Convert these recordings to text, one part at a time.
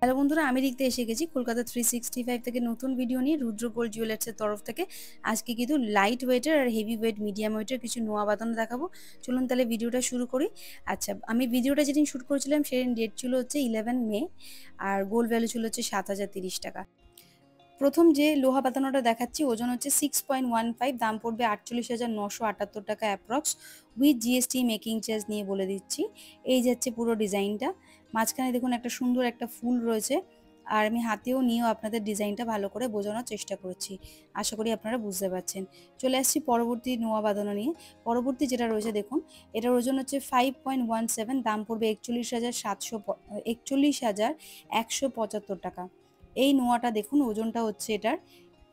Hello বন্ধুরা, আমি লিখতে এসে গেছি কলকাতা 365 থেকে নতুন ভিডিও নিয়ে রুদ্র গোল্ড জুয়েলার্সের তরফ থেকে। আজকে কিন্তু লাইট ওয়েটের আর হেভি ওয়েট মিডিয়াম ওয়েটের কিছু নোয়া বাঁধানো দেখাবো। চলুন তাহলে ভিডিওটা শুরু করি। আচ্ছা, আমি ভিডিওটা যেদিন শ্যুট করেছিলাম সেদিন ডেট ছিল হচ্ছে 11 মে, আর গোল্ড ভ্যালু ছিল হচ্ছে 7030 টাকা। প্রথম যে লোহা পাতানোটা দেখাচ্ছি ওজন হচ্ছে 6.15, দাম পড়বে 48,978 টাকা approx, with GST making charge নিয়ে বলে দিচ্ছি। এই যাচ্ছে পুরো ডিজাইনটা। মাঝখানে দেখুন একটা সুন্দর একটা ফুল রয়েছে, আর আমি হাতেও নিয়েও আপনাদের ডিজাইনটা ভালো করে বোঝানোর চেষ্টা করছি। আশা করি আপনারা বুঝতে পারছেন। চলে আসছি পরবর্তী নোয়া বাঁধানো নিয়ে। পরবর্তী যেটা রয়েছে দেখুন, এটার ওজন হচ্ছে 5.17, দাম পড়বে 41,175 টাকা। এই নোয়াটা দেখুন, ওজনটা হচ্ছে এটার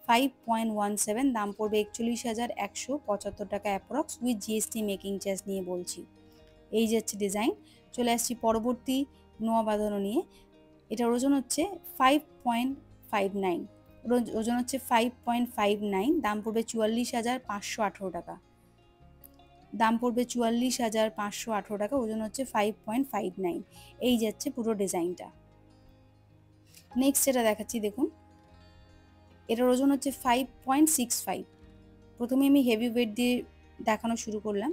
5.17, দাম পড়বে 41,175 টাকা approx, with GST making charge নিয়ে বলছি। এই যাচ্ছে ডিজাইন। চলে আসছি পরবর্তী নোয়া বাঁধানো নিয়ে। এটার ওজন হচ্ছে 5.59, ওজন হচ্ছে 5.59, দাম পড়বে 44,518 টাকা। দাম পড়বে 44,518 টাকা, ওজন হচ্ছে 5.59। এই যাচ্ছে পুরো ডিজাইনটা। নেক্সট যেটা দেখাচ্ছি দেখুন, এটার ওজন হচ্ছে 5.65। প্রথমে আমি হেভি ওয়েট দিয়ে দেখানো শুরু করলাম।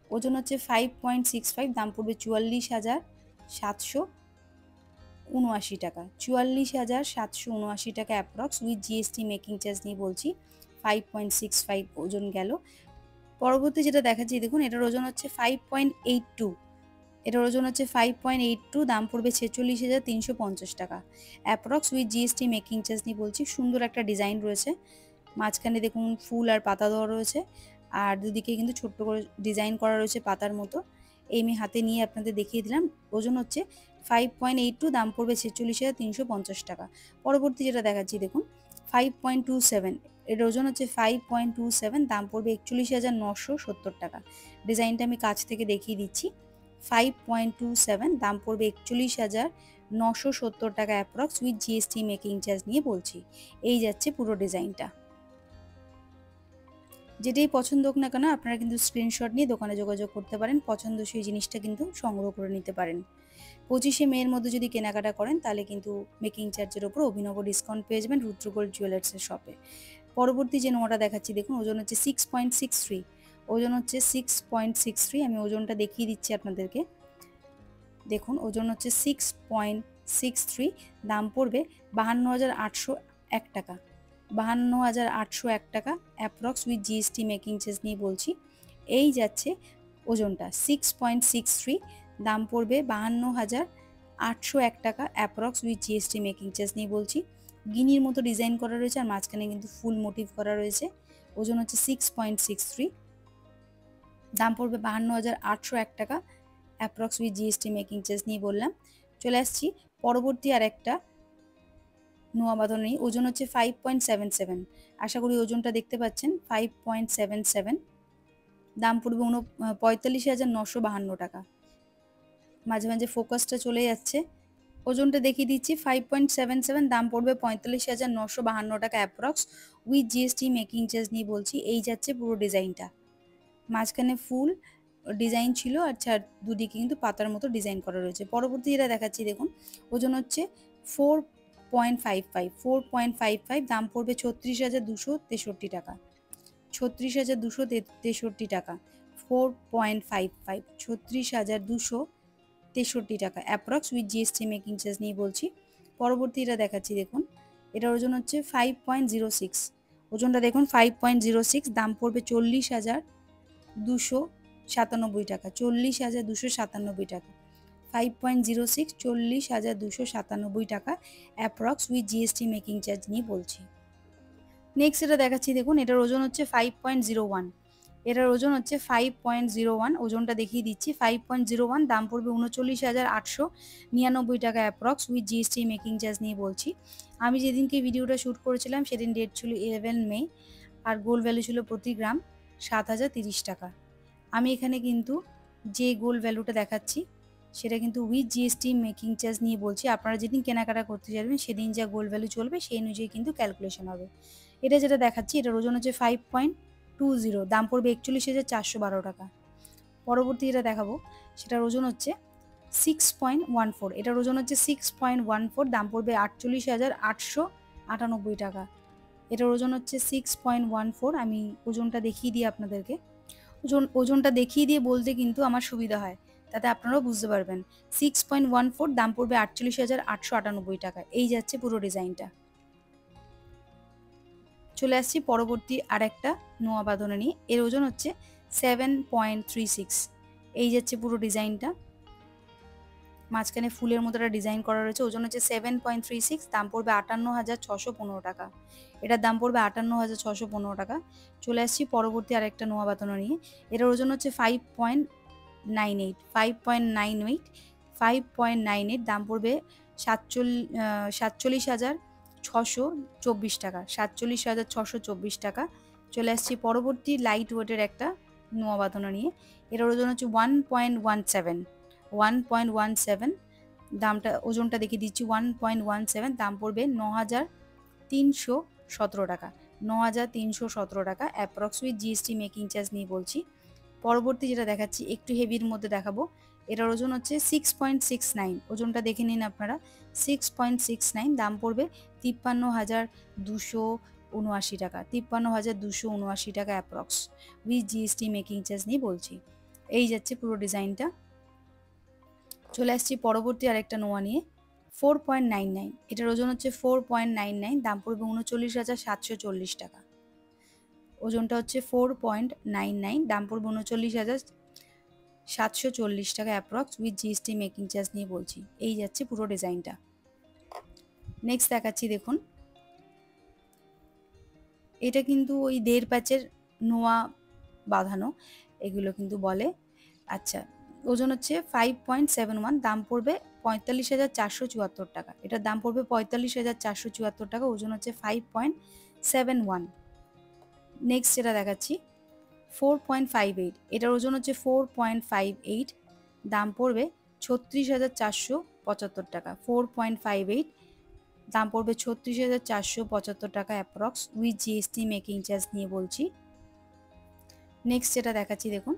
ওজন হচ্ছে 5.65, দাম পড়বে 44,779 টাকা। 44,779 টাকা approx, with GST making charge নিয়ে বলছি। 5.65 ওজন গেল। পরবর্তী যেটা দেখাচ্ছি দেখুন, এটার ওজন হচ্ছে 5.82। এটার ওজন হচ্ছে 5.82, দাম পড়বে 46,350 টাকা approx, with GST making charge নিয়ে বলছি। সুন্দর একটা ডিজাইন রয়েছে, মাঝখানে দেখুন ফুল আর পাতা দেওয়া রয়েছে, আর দুদিকে কিন্তু ছোট্ট করে ডিজাইন করা রয়েছে পাতার মতো। এই আমি হাতে নিয়ে আপনাদের দেখিয়ে দিলাম। ওজন হচ্ছে 5.82, দাম পড়বে 46,350 টাকা। পরবর্তী যেটা দেখাচ্ছি দেখুন, 5.27। এর ওজন হচ্ছে 5.27, দাম পড়বে 41,970 টাকা। ডিজাইনটা আমি কাছ থেকে দেখিয়ে দিচ্ছি। 5.27, দাম পড়বে 41,970 টাকা approx, with GST making charge নিয়ে বলছি। এই যাচ্ছে পুরো ডিজাইনটা। যেটাই পছন্দ হোক না কেন আপনারা কিন্তু স্ক্রিনশট নিয়ে দোকানে যোগাযোগ করতে পারেন, পছন্দসই জিনিসটা কিন্তু সংগ্রহ করে নিতে পারেন। 25শে মের মধ্যে যদি কেনাকাটা করেন তাহলে কিন্তু মেকিং চার্জের ওপর অভিনব ডিসকাউন্ট পেয়ে যাবেন রুদ্র গোল্ড জুয়েলার্সের শপে। পরবর্তী যে নোয়াটা দেখাচ্ছি দেখুন, ওজন হচ্ছে 6.63। ওজন হচ্ছে 6.63, আমি ওজনটা দেখিয়ে দিচ্ছি আপনাদেরকে। দেখুন, ওজন হচ্ছে 6.63, দাম পড়বে 52,801 টাকা। 52,801 টাকা approx, with GST making charge নিয়ে বলছি। এই যাচ্ছে ওজনটা 6.63, দাম পড়বে 52,801 টাকা approx, with GST making charge নিয়ে বলছি। গিনির মতো ডিজাইন করা রয়েছে, আর মাঝখানে কিন্তু ফুল মোটিভ করা রয়েছে। ওজন হচ্ছে 6.63, দাম পড়বে 52,801 টাকা approx, with GST making charge নিয়ে বললাম। চলে আসছি পরবর্তী আর একটা নোয়া বাঁধানো নিয়ে। ওজন হচ্ছে 5.77। আশা করি ওজনটা দেখতে পাচ্ছেন। 5.77, দাম পড়বে 45,952 টাকা। মাঝে মাঝে ফোকাসটা চলে যাচ্ছে। ওজনটা দেখিয়ে দিচ্ছি। 5.77, দাম পড়বে 45,952 টাকা approx, with GST making charge নিয়ে বলছি। এই যাচ্ছে পুরো ডিজাইনটা। মাঝখানে ফুল ডিজাইন ছিল, আর দুদিকে কিন্তু পাতার মতো ডিজাইন করা রয়েছে। পরবর্তী যেটা দেখাচ্ছি দেখুন, ওজন হচ্ছে 4.55, দাম পড়বে 36,263 টাকা। 36,263 টাকা। 4.55, 36,263 টাকা approx, with GST making charge নিয়ে বলছি। পরবর্তী এটা দেখাচ্ছি দেখুন, এটার ওজন হচ্ছে 5.06। ওজনটা দেখুন 5.06, দাম পড়বে 40,297 টাকা। 40,297 টাকা। 5.06, 40,297 টাকা approx, with GST making charge নিয়ে বলছি। নেক্সট এটা দেখাচ্ছি দেখুন, এটার ওজন হচ্ছে 5.01। এটার ওজন হচ্ছে 5.01, ওজনটা দেখিয়ে দিচ্ছি। 5.01, দাম পড়বে 39,899 টাকা approx, with GST making charge নিয়ে বলছি। আমি যেদিনকে ভিডিওটা শ্যুট করেছিলাম সেদিন ডেট ছিল 11 মে, আর গোল্ড ভ্যালু ছিল প্রতি গ্রাম 7,030 টাকা। আমি এখানে কিন্তু যে গোল্ড ভ্যালুটা দেখাচ্ছি সেটা কিন্তু উইথ জিএসটি মেকিং চার্জ নিয়ে বলছি। আপনারা যেদিন কেনাকাটা করতে যাবেন সেদিন যা গোল্ড ভ্যালু চলবে সেই অনুযায়ী কিন্তু ক্যালকুলেশন হবে। এটা যেটা দেখাচ্ছি এটার ওজন হচ্ছে 5.20, দাম পড়বে 41,412 টাকা। পরবর্তী যেটা দেখাবো সেটার ওজন হচ্ছে 6.14, এটার ওজন হচ্ছে 6.14, দাম পড়বে 48,898 টাকা। এটার ওজন হচ্ছে 6.14। আমি ওজনটা দেখিয়ে দিই আপনাদেরকে। ওজনটা দেখিয়ে দিয়ে বলতে কিন্তু আমার সুবিধা হয়, তাতে আপনারাও বুঝতে পারবেন। 6.14, দাম পড়বে 48,898 টাকা। এই যাচ্ছে পুরো ডিজাইনটা। চলে আসছি পরবর্তী আরেকটা নোয়া বাঁধনা নিয়ে। এর ওজন হচ্ছে 7.36। এই যাচ্ছে পুরো ডিজাইনটা, মাঝখানে ফুলের মতো একটা ডিজাইন করা রয়েছে। ওজন হচ্ছে 7.36, দাম পড়বে 58,615 টাকা। এটার দাম পড়বে 58,615 টাকা। চলে আসছি পরবর্তী আরেকটা নোয়া বাঁধনা নিয়ে। এটার ওজন হচ্ছে 5.98, 5.98, দাম পড়বে 47,624 টাকা, 47,624 টাকা। চলে আসছি পরবর্তী লাইট ওয়েটের একটা নোয়া বাঁধনা নিয়ে। এটার ওজন হচ্ছে 1.17, দামটা ওজনটা দেখিয়ে দিচ্ছি। 1.17, দাম পড়বে 9,317 টাকা, 9,317 টাকা approx with GST making charge নিয়ে বলছি। পরবর্তী যেটা দেখাচ্ছি একটু হেভির মধ্যে দেখাবো। এটার ওজন হচ্ছে 6.69, ওজনটা দেখে নিন আপনারা। 6.69, দাম পড়বে 53,279 টাকা, 53,279 টাকা approx with GST making charge নিয়ে বলছি। এই যাচ্ছে পুরো ডিজাইনটা। চলে আসছি পরবর্তী আরেকটা নোয়া নিয়ে। 4.99, এটার ওজন হচ্ছে 4.99, দাম পড়বে 39,740 টাকা। ওজনটা হচ্ছে 4.99, দাম পড়বে 39,740 টাকা approx with GST making charge নিয়ে বলছি। এই যাচ্ছে পুরো ডিজাইনটা। নেক্সট দেখাচ্ছি দেখুন, এটা কিন্তু ওই 1.5 প্যাচের নোয়া বাঁধানো, এগুলো কিন্তু বলে। আচ্ছা, ওজন হচ্ছে 5.71, দাম পড়বে 45,474 টাকা। এটার দাম পড়বে 45,474 টাকা, ওজন হচ্ছে 5.71। নেক্সট যেটা দেখাচ্ছি 4.58, এটার ওজন হচ্ছে 4.58, দাম পড়বে 36,475 টাকা। 4.58, দাম পড়বে 36,475 টাকা approx with GST making charge নিয়ে বলছি। নেক্সট যেটা দেখাচ্ছি দেখুন,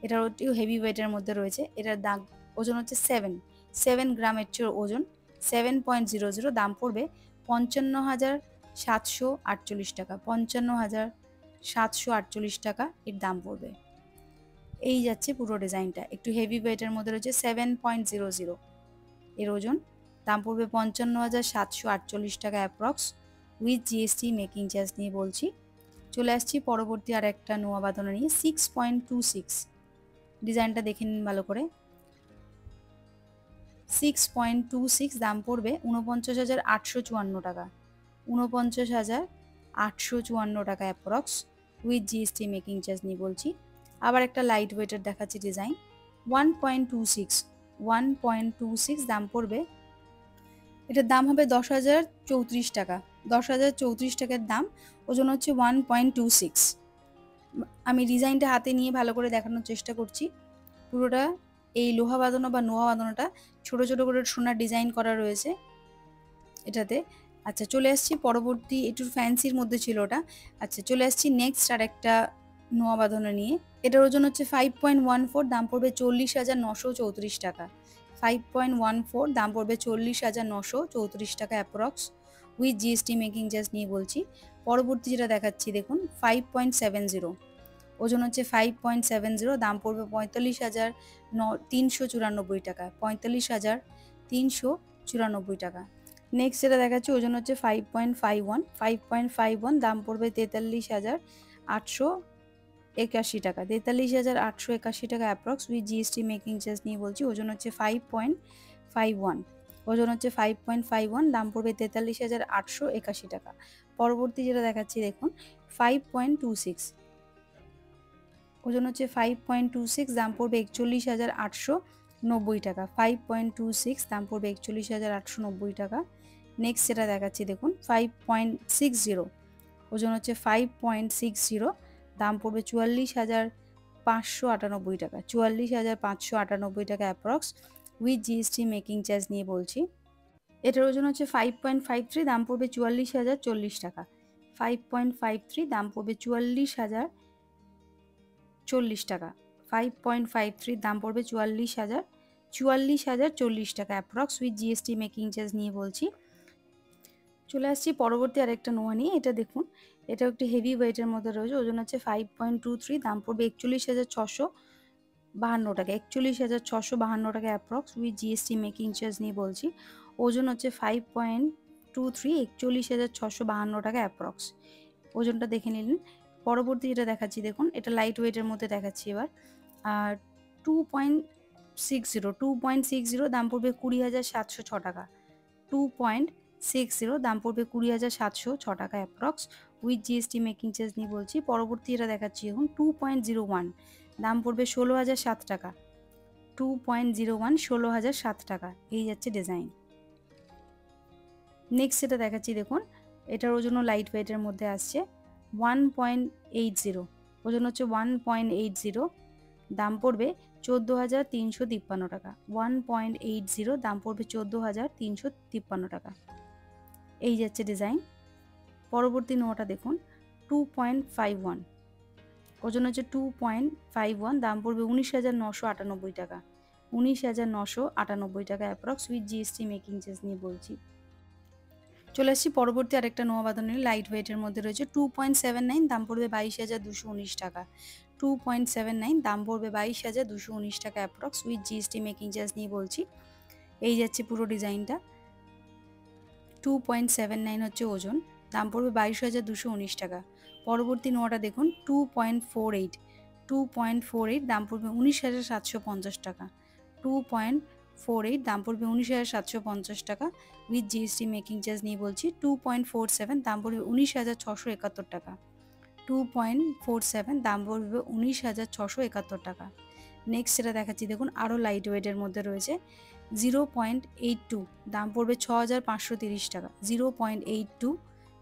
এটার একটু হেভি ওয়েটের মধ্যে রয়েছে। এটার দাম ওজন হচ্ছে 7 গ্রামের চেয়ে ওজন, 7.00, দাম পড়বে 55,748 টাকা, 55,748 টাকা এর দাম পড়বে। এই যাচ্ছে পুরো ডিজাইনটা, একটু হেভি ওয়েটের মধ্যে রয়েছে। 7.00 এর ওজন, দাম পড়বে 55,748 টাকা approx with GST making charge নিয়ে বলছি। চলে আসছি পরবর্তী আর একটা নোয়া বাঁধনা নিয়ে। 6.26, ডিজাইনটা দেখে নিন ভালো করে। 6.26, দাম পড়বে 49,854 টাকা, 49,854 টাকা approx with GST making charge নিয়ে বলছি। আবার একটা লাইট ওয়েটের দেখাচ্ছি ডিজাইন। 1.26, দাম পড়বে, এটার দাম হবে 10,034 টাকা, 10,034 টাকার দাম। ওজন হচ্ছে 1.26। আমি ডিজাইনটা হাতে নিয়ে ভালো করে দেখানোর চেষ্টা করছি। পুরোটা এই লোহা বাঁধানো বা নোয়া বাঁধানোটা ছোট ছোট করে সোনার ডিজাইন করা রয়েছে এটাতে। আচ্ছা, চলে আসছি পরবর্তী, একটু ফ্যান্সির মধ্যে ছিল ওটা। আচ্ছা, চলে আসছি নেক্সট আর একটা নোয়া বাঁধানো নিয়ে। এটার ওজন হচ্ছে 5.14, দাম পড়বে 40,934 টাকা। 5.14, দাম পড়বে 40,934 টাকা approx with GST making charge নিয়ে বলছি। পরবর্তী যেটা দেখাচ্ছি দেখুন, 5.70, ওজন হচ্ছে 5.70, দাম পড়বে 45,394 টাকা, 45,394 টাকা। নেক্সট যেটা দেখাচ্ছি ওজন হচ্ছে 5.51, 5.51, দাম পড়বে 43,881 টাকা, 43,881 টাকা approx with GST making charge নিয়ে বলছি। ওজন হচ্ছে 5.51, ওজন হচ্ছে 5.51, দাম পড়বে 43,881 টাকা। পরবর্তী যেটা দেখাচ্ছি দেখুন, 5.26, ওজন হচ্ছে 5.26, দাম পড়বে 41,890 টাকা, 5.26, দাম পড়বে 41,890 টাকা। নেক্সট যেটা দেখাচ্ছি দেখুন, 5.60, ওজন হচ্ছে 5.60, দাম পড়বে 44,598 টাকা, 44,598 টাকা approx with GST making charge নিয়ে বলছি। এটার ওজন হচ্ছে 5.53, দাম পড়বে 44,040 টাকা, 5.53, দাম পড়বে 44,040 টাকা, 5.53, দাম পড়বে 44,040 44,040 টাকা approx with GST making charge নিয়ে বলছি। চলে আসছি পরবর্তী আরেকটা নোয়া নিয়ে। এটা দেখুন, এটা একটু হেভি ওয়েটের মধ্যে রয়েছে, ওজন হচ্ছে 5.23, দাম পড়বে 41,652 টাকা। 41,652 টাকা approx with GST making charge নিয়ে বলছি। ওজন হচ্ছে 5.23, 41,652 টাকা অ্যাপ্রক্স। ওজনটা দেখে নিলেন। পরবর্তী যেটা দেখাচ্ছি দেখুন, এটা লাইট ওয়েটের মধ্যে দেখাচ্ছি এবার। আর 2.60 দাম পড়বে 20,706 টাকা। 2.60 দাম পড়বে 20,706 টাকা approx with GST making charge নিয়ে বলছি। পরবর্তী এটা দেখাচ্ছি এখন 2.01, দাম পড়বে 16,007 টাকা। 2.01 16,007 টাকা, এই যাচ্ছে ডিজাইন। নেক্সট যেটা দেখাচ্ছি দেখুন, এটার ওজনও লাইট ওয়েটের মধ্যে আসছে। 1.80, ওজন হচ্ছে 1.80, দাম পড়বে 14,353 টাকা। 1.80 দাম পড়বে 14,353 টাকা, এই যাচ্ছে ডিজাইন। পরবর্তী নোয়াটা দেখুন 2.51, ওজন হচ্ছে 2.51, দাম পড়বে 19,998 টাকা। 19,998 টাকা approx with GST making charge নিয়ে বলছি। চলে আসছি পরবর্তী আরেকটা নোয়া বাঁধানোর লাইট ওয়েটের মধ্যে রয়েছে। 2.79, দাম পড়বে 22,219 টাকা। 2.79 দাম পড়বে 22,219 টাকা approx with GST making charge নিয়ে বলছি। এই যাচ্ছে পুরো ডিজাইনটা। 2.79 হচ্ছে ওজন, দাম পড়বে 22,219 টাকা। পরবর্তী নোয়াটা দেখুন 2.48, 2.48 দাম পড়বে 19,750 টাকা। 2.48 দাম পড়বে 19,750 টাকা উইথ জিএসটি মেকিং চার্জ নিয়ে বলছি। 2.47 দাম পড়বে 19,671 টাকা। 2.47 দাম পড়বে 19,671 টাকা। নেক্সট যেটা দেখাচ্ছি দেখুন, আরও লাইট ওয়েটের মধ্যে রয়েছে। 0.82 দাম পড়বে 6,530 টাকা। 0.82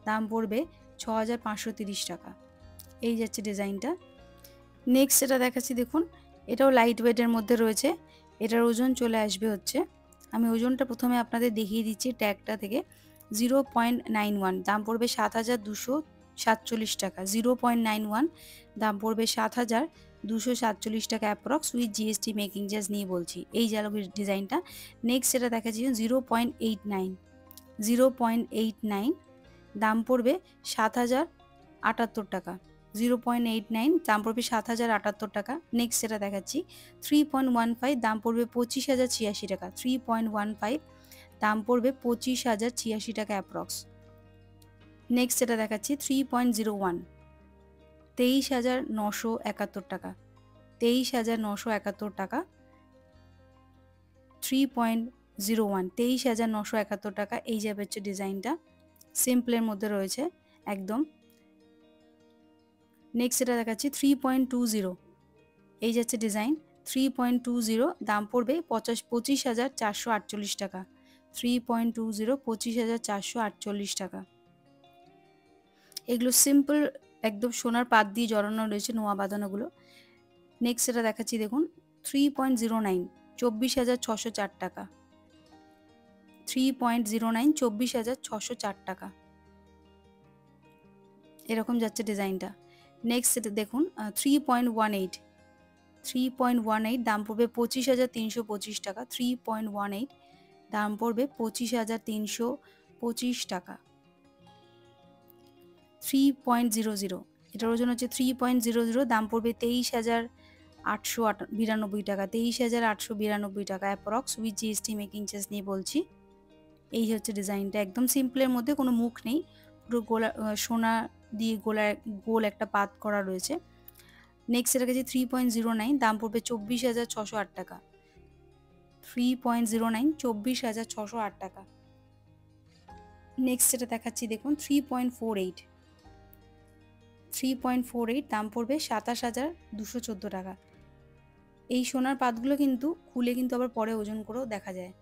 দাম পড়বে 6,530 টাকা, এই যাচ্ছে ডিজাইনটা। নেক্সট যেটা দেখাচ্ছি দেখুন, এটাও লাইট ওয়েটের মধ্যে রয়েছে। এটার ওজন চলে আসবে হচ্ছে, আমি ওজনটা প্রথমে আপনাদের দেখিয়ে দিচ্ছি ট্যাগটা থেকে। 0.91 দাম পড়বে 7,247 টাকা। 0.91 দাম পড়বে 7,247 টাকা approx with GST making charge নিয়ে বলছি, এই গেল ডিজাইনটা। নেক্সট যেটা দেখাচ্ছি 0.89, 0.89 দাম পড়বে 7,078 টাকা। 0.89 দাম পড়বে 7,078 টাকা। নেক্সট যেটা দেখাচ্ছি 3.15 দাম পড়বে 25,086 টাকা। 3.15 দাম পড়বে 25,086 টাকা অ্যাপ্রক্স। নেক্সট যেটা দেখাচ্ছি 3.01, 23,971 টাকা। 23,971 টাকা। 3.01, 23,971 টাকা, এই যাবে হচ্ছে ডিজাইনটা। সিম্পলের মধ্যে রয়েছে একদম। নেক্সট যেটা দেখাচ্ছি 3.20, এই যাচ্ছে ডিজাইন। 3.20 দাম পড়বে 25,448 টাকা। 3.20 25,448 টাকা। এগুলো সিম্পল একদম সোনার পাত দিয়ে জড়ানো রয়েছে নোয়া বাঁধানোগুলো। নেক্সট যেটা দেখাচ্ছি দেখুন 3.09, 24,604 টাকা। 3.09 24,604 টাকা, এরকম যাচ্ছে ডিজাইনটা। নেক্সট সেটা দেখুন 3.18, 3.18 দাম পড়বে 25,325 টাকা। 3.18 দাম পড়বে 25,325 টাকা। 3.00, এটার ওজন হচ্ছে 3.00, দাম পড়বে 23,892 টাকা। 23,892 টাকা approx with GST making charge নিয়ে বলছি। এই হচ্ছে ডিজাইনটা, একদম সিম্পলের মধ্যে, কোনো মুখ নেই, পুরো গোলা সোনা দিয়ে গোল একটা পাত করা রয়েছে। নেক্সট এর কাছে 3.09 দাম পড়বে 24,608 টাকা। 3.09 24,608 টাকা। নেক্সট যেটা দেখাচ্ছি দেখুন 3.48, 3.48 দাম পড়বে 27,214 টাকা। এই সোনার পাতগুলো কিন্তু খুলে কিন্তু আবার পরে ওজন করেও দেখা যায়,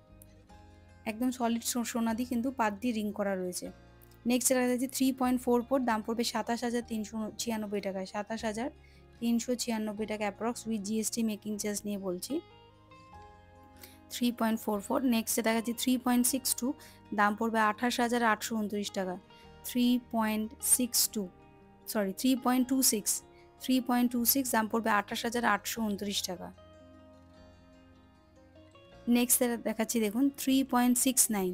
একদম সলিড সোনা দিয়ে কিন্তু পাত দিয়ে রিং করা রয়েছে। নেক্সট যেটা দেখাচ্ছি 3.44 দাম পড়বে 27,396 টাকায়। 27,396 টাকা approx with GST making charge নিয়ে বলছি। 3.44। নেক্সট যেটা দেখাচ্ছি 3.62 দাম পড়বে 28,829 টাকা। 3.26 দাম পড়বে 28,829 টাকা। নেক্সট দেখাচ্ছি দেখুন 3.69,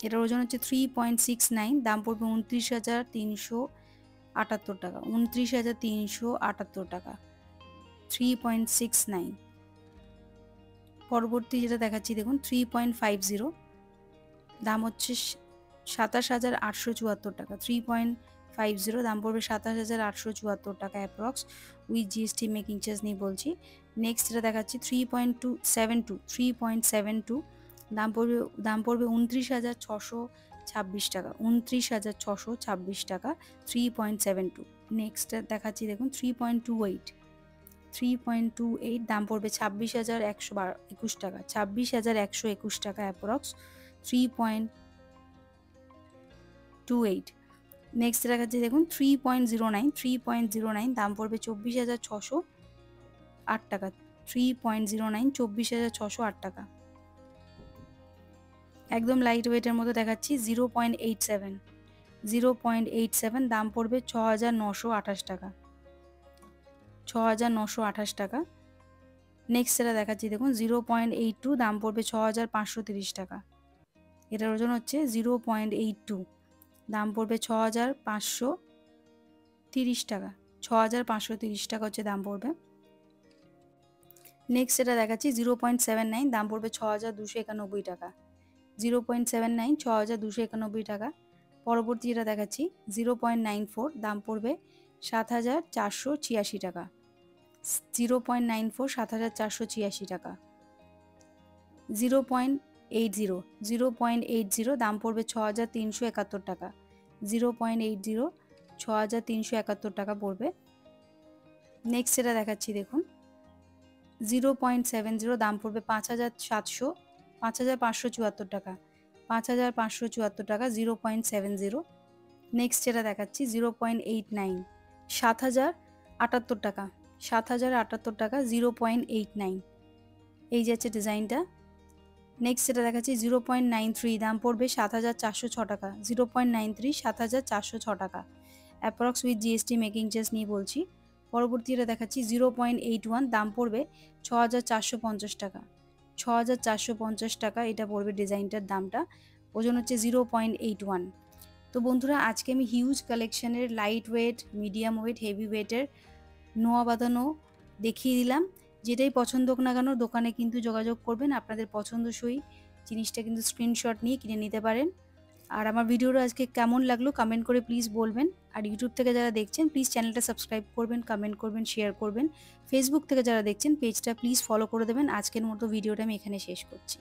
এটার ওজন হচ্ছে 3.69, দাম পড়বে 29,378 টাকা, 29,378 টাকা, 3.69। পরবর্তী যেটা দেখাচ্ছি দেখুন 3.50, দাম হচ্ছে 27,874 টাকা, 3.50 দাম পড়বে 27,874 টাকা approx with GST making charge নিয়ে বলছি। নেক্সট যেটা দেখাচ্ছি 3.72, দাম পড়বে 29,626 টাকা, 29,626 টাকা, 3.72। নেক্সট দেখাচ্ছি দেখুন 3.28, দাম পড়বে 26,121 টাকা, 26,121 টাকা অ্যাপ্রক্স 3.28। নেক্সট দেখাচ্ছি দেখুন 3.09, দাম পড়বে 24,608 টাকা, 3.09, 24,608 টাকা। একদম লাইট ওয়েটের মধ্যে দেখাচ্ছি 0.87, দাম পড়বে 6,928 টাকা, 6,928 টাকা। নেক্সট যেটা দেখাচ্ছি দেখুন 0.82, দাম পড়বে 6,530 টাকা, এটার ওজন হচ্ছে 0.82, দাম পড়বে 6,530 টাকা, 6,530 টাকা হচ্ছে দাম পড়বে। নেক্সট যেটা দেখাচ্ছি 0.79, দাম পড়বে 6,291 টাকা, 0.79, 6,291 টাকা। পরবর্তী যেটা দেখাচ্ছি 0.94, দাম পড়বে 7,486 টাকা, 0.94, 7,486 টাকা। 0.80, দাম পড়বে 6,371 টাকা, 0.80, 6,371 টাকা পড়বে। নেক্সট যেটা দেখাচ্ছি দেখুন 0.70, দাম পড়বে 5,574 টাকা, 5,574 টাকা, 0.70। নেক্সট যেটা দেখাচ্ছি 0.89, 7,078 টাকা, 7,078 টাকা, 0.89। এই যে হচ্ছে ডিজাইনটা। নেক্সট যেটা দেখাচ্ছি 0.93, দাম পড়বে 7,406 টাকা, 0.93, 7,406 টাকা approx with GST making charge নিয়ে বলছি। পরবর্তী যেটা দেখাচ্ছি 0.81, দাম পড়বে 6,450 টাকা, 6,450 টাকা এটা পড়বে ডিজাইনটার দামটা, ওজন হচ্ছে 0.81। তো বন্ধুরা আজকে আমি হিউজ কালেকশনের light weight, medium weight, heavy ওয়েটের নোয়া বাঁধানো দেখিয়ে দিলাম। যেটাই পছন্দ হোক না কেন দোকানে কিন্তু যোগাযোগ করবেন, আপনাদের পছন্দসই জিনিসটা কিন্তু স্ক্রিনশট নিয়ে কিনে নিতে পারেন। আর আমার ভিডিওটা আজকে কেমন লাগলো কমেন্ট করে প্লিজ বলবেন। আর ইউটিউব থেকে যারা দেখছেন প্লিজ চ্যানেলটা সাবস্ক্রাইব করবেন, কমেন্ট করবেন, শেয়ার করবেন। ফেসবুক থেকে যারা দেখছেন পেজটা প্লিজ ফলো করে দেবেন। আজকের মতো ভিডিওটা আমি এখানে শেষ করছি।